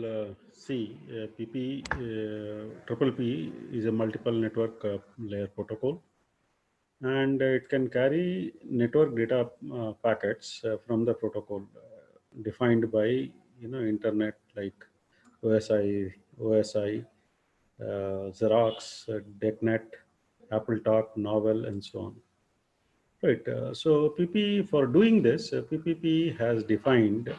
will see triple P is a multiple network layer protocol, and it can carry network data packets from the protocol defined by internet like OSI, Xerox, DECnet, AppleTalk, Novell, and so on. Right. So PP for doing this, PPP has defined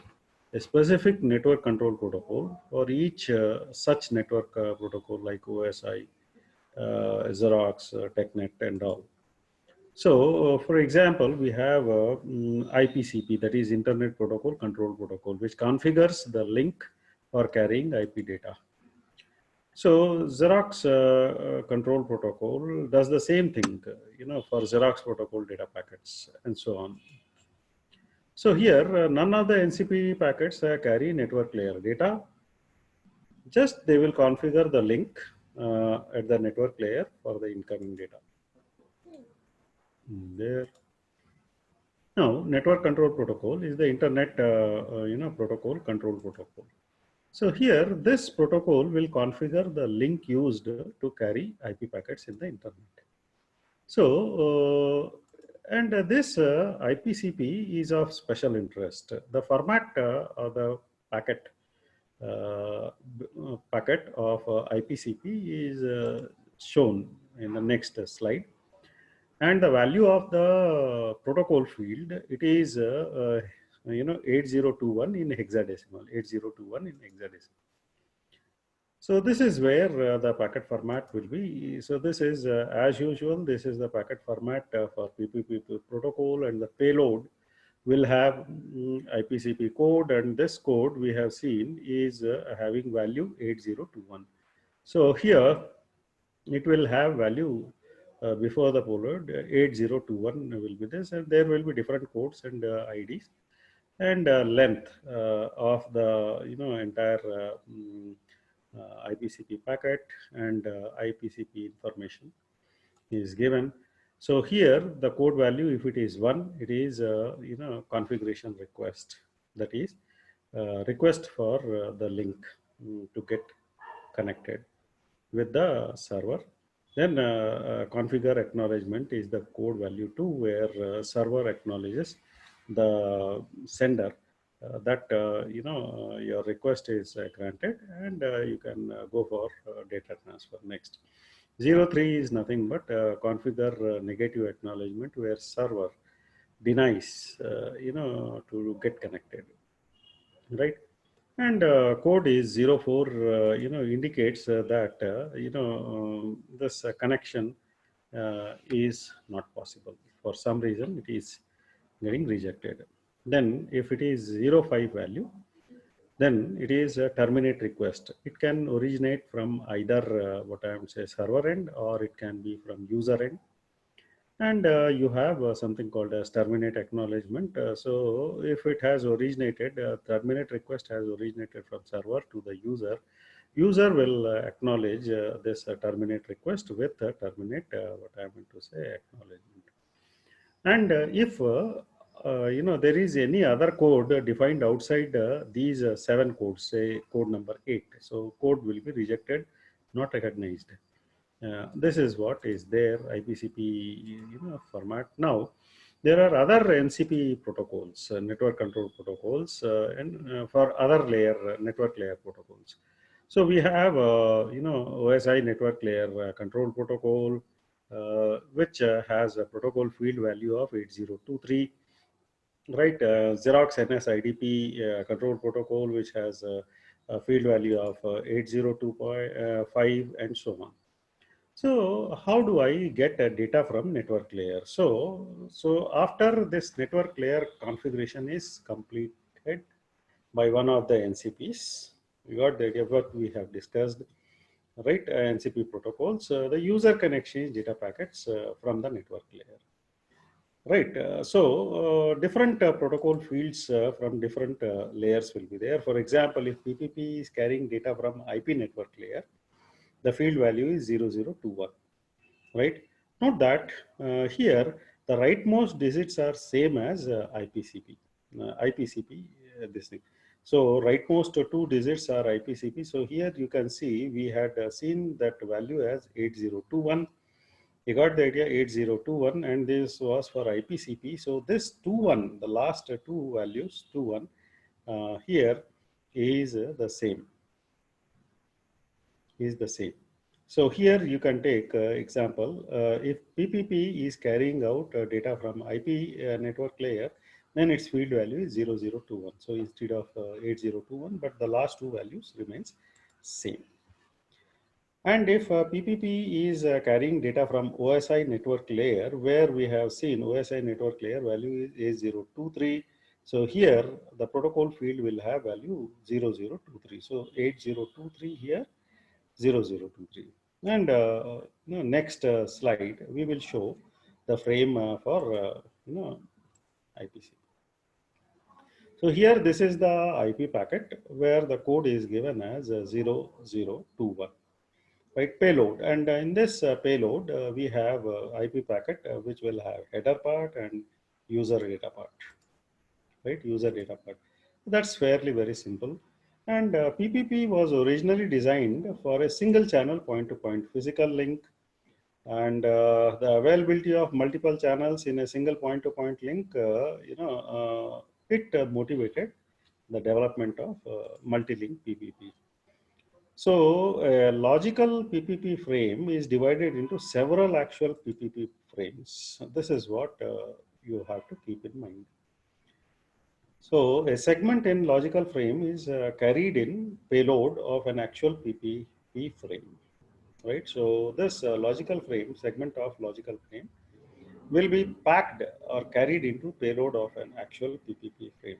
a specific network control protocol for each such network protocol like OSI, Xerox, TechNet, and all. So, for example, we have IPCP, that is Internet Protocol Control Protocol, which configures the link for carrying IP data. So Xerox control protocol does the same thing, for Xerox protocol data packets and so on. So here, none of the NCP packets carry network layer data. Just they will configure the link at the network layer for the incoming data. There. Now, network control protocol is the internet, protocol control protocol. So here, this protocol will configure the link used to carry IP packets in the internet. So, this IPCP is of special interest. The format of the packet packet of IPCP is shown in the next slide. And the value of the protocol field, it is 8021 in hexadecimal, 8021 in hexadecimal. So this is where the packet format will be. So this is as usual, this is the packet format for PPP protocol, and the payload will have IPCP code, and this code we have seen is having value 8021. So here it will have value before the payload 8021 will be this, and there will be different codes and IDs, and length of the entire IPCP packet and IPCP information is given. So here the code value, if it is 1, it is configuration request, that is request for the link to get connected with the server. Then configure acknowledgement is the code value 2, where server acknowledges the sender that your request is granted, and you can go for data transfer next. 03 is nothing but configure negative acknowledgement, where server denies to get connected, right? And code is 04 indicates that this connection is not possible. For some reason it is getting rejected. Then if it is 05 value, then it is a terminate request. It can originate from either what I am say server end, or it can be from user end. And you have something called as terminate acknowledgement. So if it has originated, terminate request has originated from server to the user, user will acknowledge this terminate request with terminate what I am going to say acknowledgement. And if there is any other code defined outside these 7 codes, say code number 8, so code will be rejected, not recognized. This is what is there IPCP format. Now there are other NCP protocols, network control protocols, and for other layer network layer protocols. So we have OSI network layer control protocol, which has a protocol field value of 8023, right? Xerox NSIDP control protocol, which has a field value of 8025 and so on. So how do I get data from network layer? So after this network layer configuration is completed by one of the NCPs, we got the idea of what we have discussed, right? NCP protocols, the user can exchange data packets from the network layer. Right. Different protocol fields from different layers will be there. For example, if PPP is carrying data from IP network layer, the field value is 0021, right? Note that here the rightmost digits are same as IPCP. IPCP, this thing. So rightmost two digits are IPCP. So here you can see we had seen that value as 8021. You got the idea, 8021, and this was for IPCP. So this 21, the last two values, 21, here is the same. Is the same. So here you can take example, if PPP is carrying out data from IP network layer, then its field value is 0021. So instead of 8021, but the last two values remains same. And if PPP is carrying data from OSI network layer, where we have seen OSI network layer value is 8023. So here the protocol field will have value 0023. So 8023 here, 0023. And next slide, we will show the frame for IPC. So here this is the IP packet where the code is given as 0021. Right, payload, and in this payload we have IP packet which will have header part and user data part, right, user data part. That's fairly very simple. And PPP was originally designed for a single channel point-to-point physical link, and the availability of multiple channels in a single point-to-point link, it motivated the development of multi-link PPP. So a logical PPP frame is divided into several actual PPP frames. This is what you have to keep in mind. So a segment in logical frame is carried in payload of an actual PPP frame, right? So this logical frame, segment of logical frame, will be packed or carried into payload of an actual PPP frame.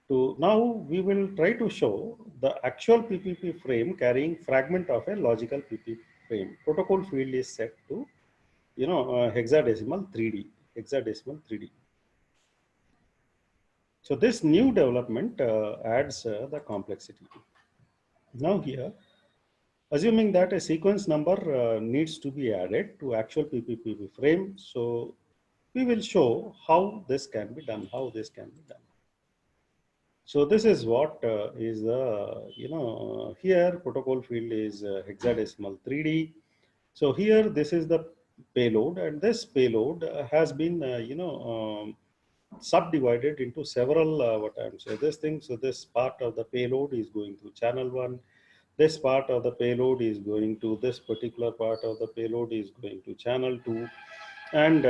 So now we will try to show the actual PPP frame carrying fragment of a logical PPP frame. Protocol field is set to, hexadecimal 3D, hexadecimal 3D. So this new development adds the complexity. Now here, assuming that a sequence number needs to be added to actual PPP frame, so we will show how this can be done, So this is what is the, here protocol field is hexadecimal 3D. So here this is the payload, and this payload has been, subdivided into several, what I'm saying, this thing. So this part of the payload is going to channel 1. This part of the payload is going to this particular part of the payload is going to channel 2. And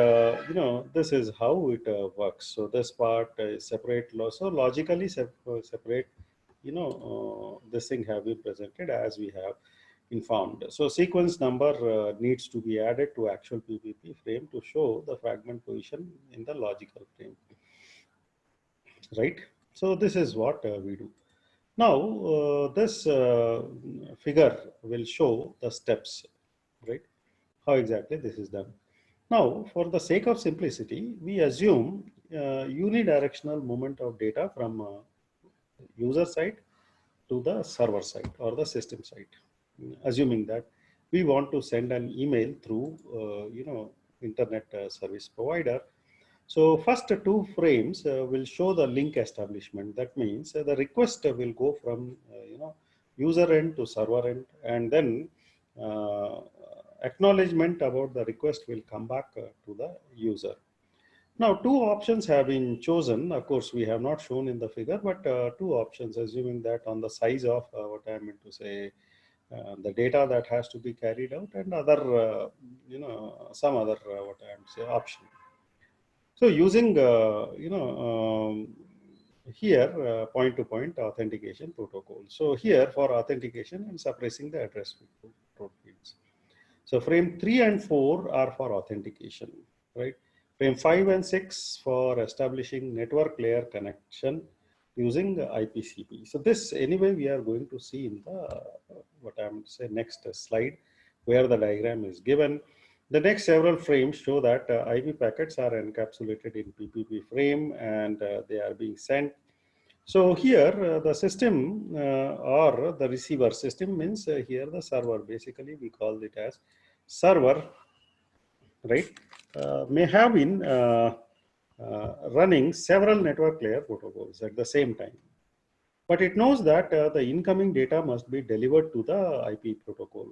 this is how it works. So this part is separate, so logically separate, this thing have been presented as we have informed. So sequence number needs to be added to actual PPP frame to show the fragment position in the logical frame, right? So this is what we do. Now this figure will show the steps, right? How exactly this is done. Now, for the sake of simplicity, we assume unidirectional movement of data from user side to the server side or the system side, assuming that we want to send an email through, internet service provider. So first two frames will show the link establishment. That means the request will go from, user end to server end, and then acknowledgement about the request will come back to the user. Now, two options have been chosen. Of course, we have not shown in the figure, but two options, assuming that on the size of what I meant to say, the data that has to be carried out, and other, some other what I am say option. So using, here point-to-point authentication protocol. So here for authentication and suppressing the address fields. So frame 3 and 4 are for authentication, right? Frame 5 and 6 for establishing network layer connection using IPCP. So this anyway we are going to see in the what I'm say next slide, where the diagram is given. The next several frames show that IP packets are encapsulated in PPP frame, and they are being sent. So here the system or the receiver system means here the server, basically we call it as server, right, may have been running several network layer protocols at the same time. But it knows that the incoming data must be delivered to the IP protocol,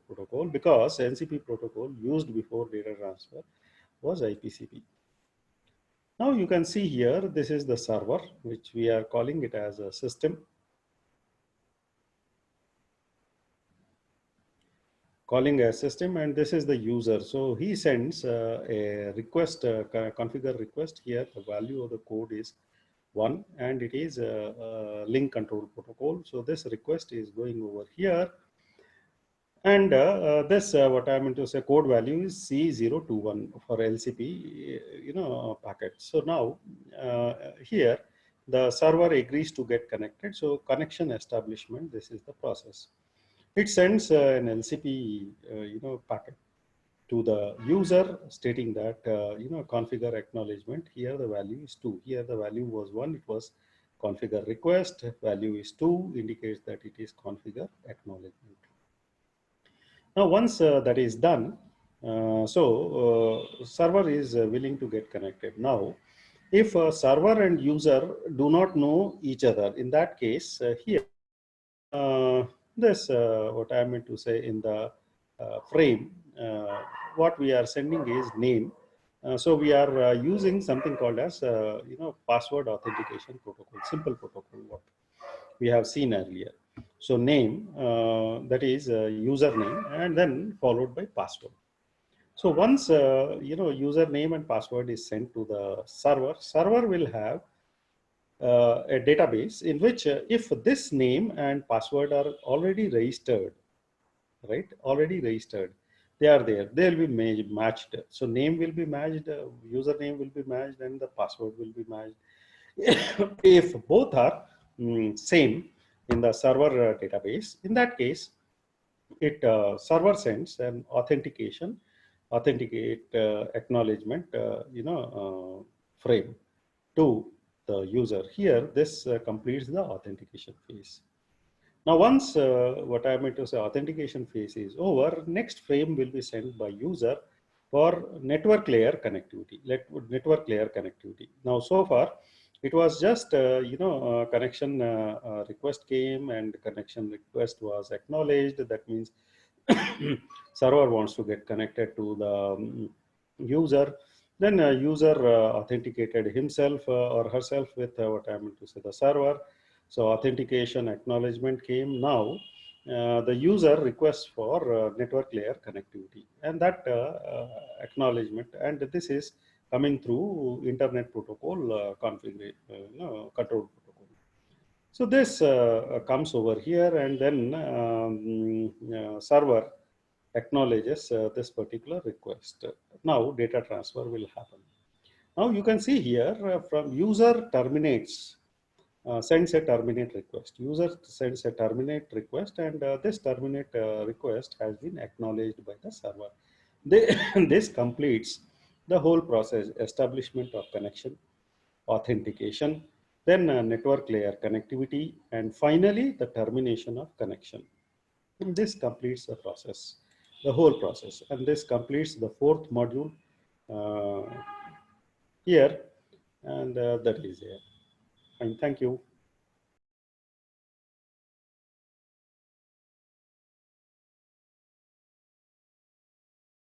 protocol, because NCP protocol used before data transfer was IPCP. Now you can see here, this is the server, which we are calling it as a system. Calling a system, and this is the user. So he sends a request, configure request. Here the value of the code is 1, and it is a link control protocol. So this request is going over here, and this what I'm going to say code value is C021 for LCP packet. So now here the server agrees to get connected. So connection establishment, this is the process. It sends an LCP packet to the user stating that configure acknowledgement. Here the value is 2. Here the value was 1. It was configure request. Value is 2, indicates that it is configure acknowledgement. Now once that is done, server is willing to get connected. Now if server and user do not know each other, in that case here this what I meant to say in the frame, what we are sending is name. So we are using something called as password authentication protocol, simple protocol, what we have seen earlier. So name, that is username, and then followed by password. So once username and password is sent to the server, server will have a database in which if this name and password are already registered, right, already registered, they are there, they will be matched. So name will be matched, username will be matched, and the password will be matched. If both are same in the server database, in that case it server sends an authenticate acknowledgement frame to the user. Here this completes the authentication phase. Now once what I meant to say authentication phase is over, next frame will be sent by user for network layer connectivity. Network layer connectivity. Now so far it was just connection request came and connection request was acknowledged. That means server wants to get connected to the user. Then user authenticated himself or herself with what I mean to say the server. So authentication acknowledgement came. Now the user requests for network layer connectivity, and that acknowledgement, and this is coming through internet protocol control protocol. So this comes over here, and then server acknowledges this particular request. Now data transfer will happen. Now you can see here from user terminates, sends a terminate request. User sends a terminate request, and this terminate request has been acknowledged by the server. This completes the whole process: establishment of connection, authentication, then network layer connectivity, and finally the termination of connection. And this completes the process, the whole process, and this completes the fourth module here, and that is here. And thank you.